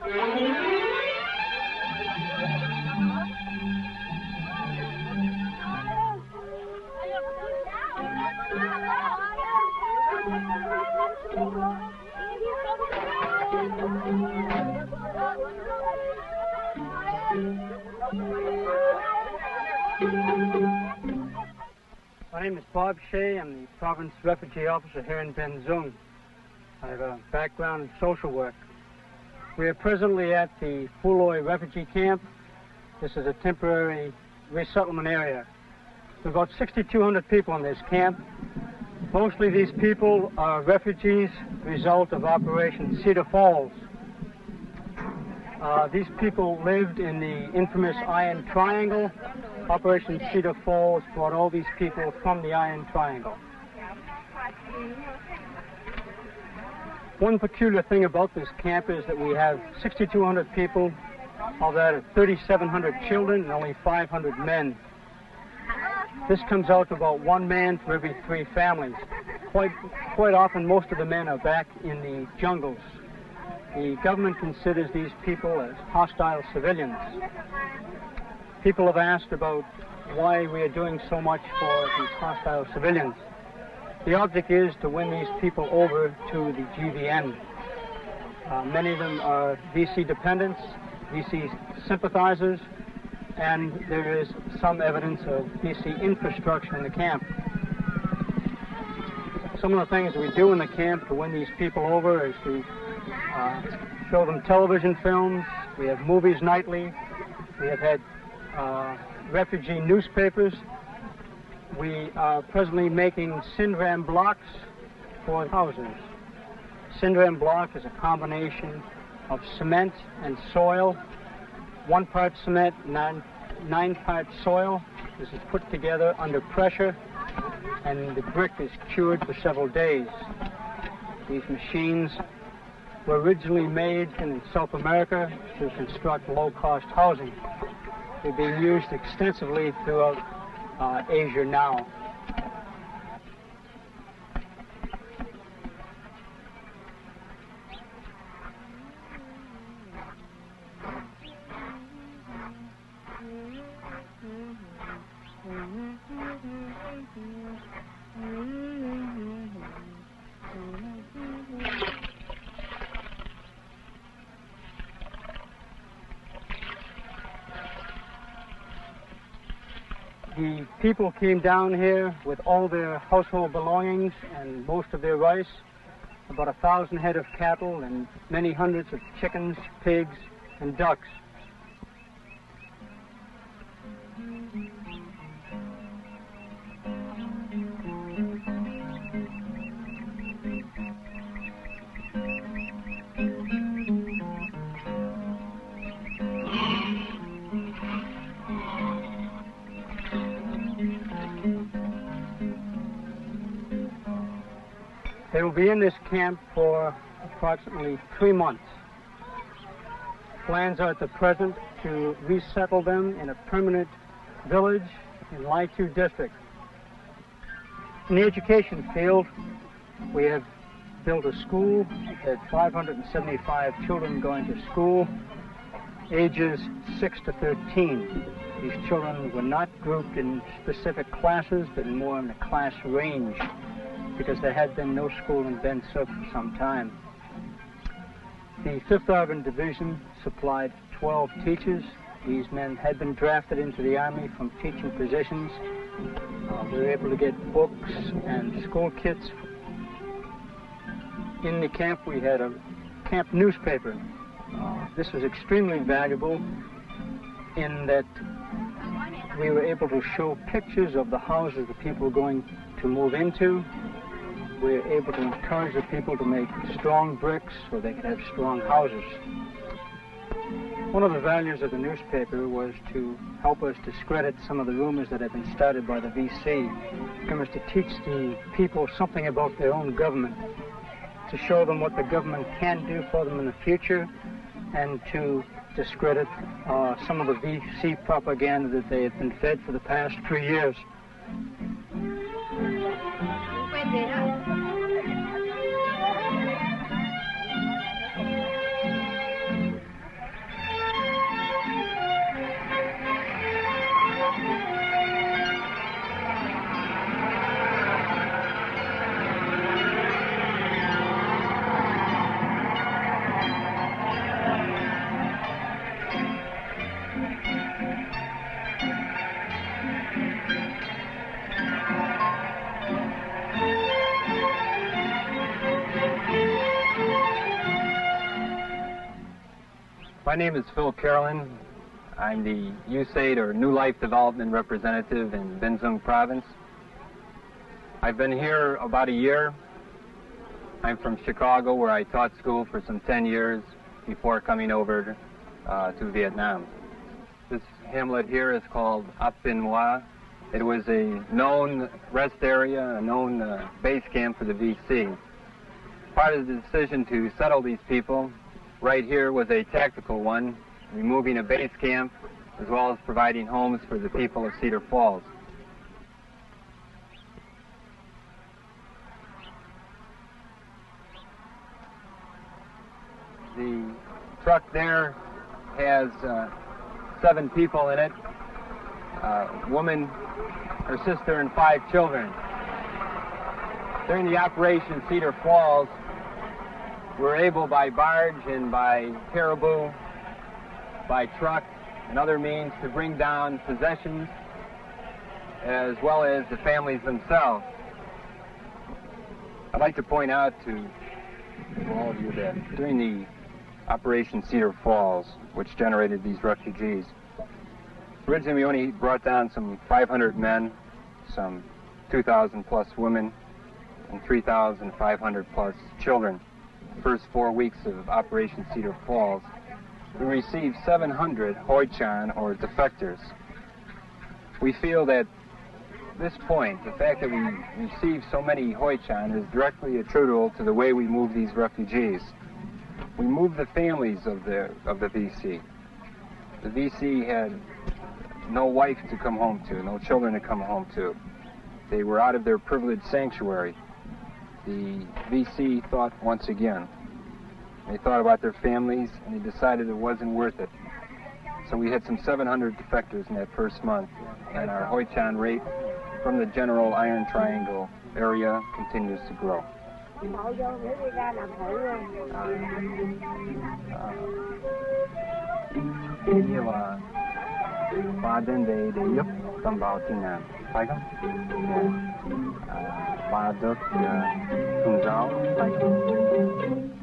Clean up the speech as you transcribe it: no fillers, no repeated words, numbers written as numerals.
My name is Bob Shea. I'm the Province Refugee Officer here in Benzung. I have a background in social work. We are presently at the Fuloi refugee camp. This is a temporary resettlement area. There are about 6,200 people in this camp. Mostly these people are refugees, result of Operation Cedar Falls. These people lived in the infamous Iron Triangle. Operation Cedar Falls brought all these people from the Iron Triangle. One peculiar thing about this camp is that we have 6,200 people, of that are 3,700 children and only 500 men. This comes out to about 1 man for every 3 families. Quite often, most of the men are back in the jungles. The government considers these people as hostile civilians. People have asked about why we are doing so much for these hostile civilians. The object is to win these people over to the GVN. Many of them are VC dependents, VC sympathizers, and there is some evidence of VC infrastructure in the camp. Some of the things we do in the camp to win these people over is to show them television films. We have movies nightly. We have had refugee newspapers. We are presently making Syndram blocks for houses. Syndram block is a combination of cement and soil. 1 part cement, 9 parts soil. This is put together under pressure, and the brick is cured for several days. These machines were originally made in South America to construct low-cost housing. They're being used extensively throughout Asia now. The people came down here with all their household belongings and most of their rice, about 1,000 head of cattle and many hundreds of chickens, pigs, and ducks. They will be in this camp for approximately 3 months. Plans are at the present to resettle them in a permanent village in Laitu district. In the education field, we have built a school at 575 children going to school, ages 6 to 13. These children were not grouped in specific classes, but more in the class range, because there had been no school in Ben Suc for some time. The 5th Urban Division supplied 12 teachers. These men had been drafted into the Army from teaching positions. We were able to get books and school kits. In the camp, we had a camp newspaper. This was extremely valuable in that we were able to show pictures of the houses the people were going to move into. We were able to encourage the people to make strong bricks so they could have strong houses. One of the values of the newspaper was to help us discredit some of the rumors that had been started by the VC. It was to teach the people something about their own government, to show them what the government can do for them in the future, and to discredit some of the VC propaganda that they had been fed for the past 3 years. My name is Phil Carolyn. I'm the USAID or New Life Development Representative in Binh Duong Province. I've been here about a year. I'm from Chicago, where I taught school for some 10 years before coming over to Vietnam. This hamlet here is called Ap Bin Moi. It was a known rest area, a known base camp for the VC. Part of the decision to settle these people right here was a tactical one, removing a base camp as well as providing homes for the people of Cedar Falls. The truck there has 7 people in it, a woman, her sister, and 5 children. During the Operation Cedar Falls, we're able by barge and by caribou, by truck and other means to bring down possessions as well as the families themselves. I'd like to point out to all of you that during the Operation Cedar Falls, which generated these refugees, originally we only brought down some 500 men, some 2,000 plus women, and 3,500 plus children. The first 4 weeks of Operation Cedar Falls, we received 700 Hoi Chan or defectors. We feel that this point, the fact that we received so many Hoi Chan, is directly attributable to the way we move these refugees. We moved the families of the VC. The VC had no wife to come home to, no children to come home to. They were out of their privileged sanctuary. The VC thought once again. They thought about their families, and they decided it wasn't worth it. So we had some 700 defectors in that first month, and our Hoi Chan rate from the general Iron Triangle area continues to grow. Như là và đến để giúp đồng bào tị nạn, phải không? Và được tôn giáo, phải không?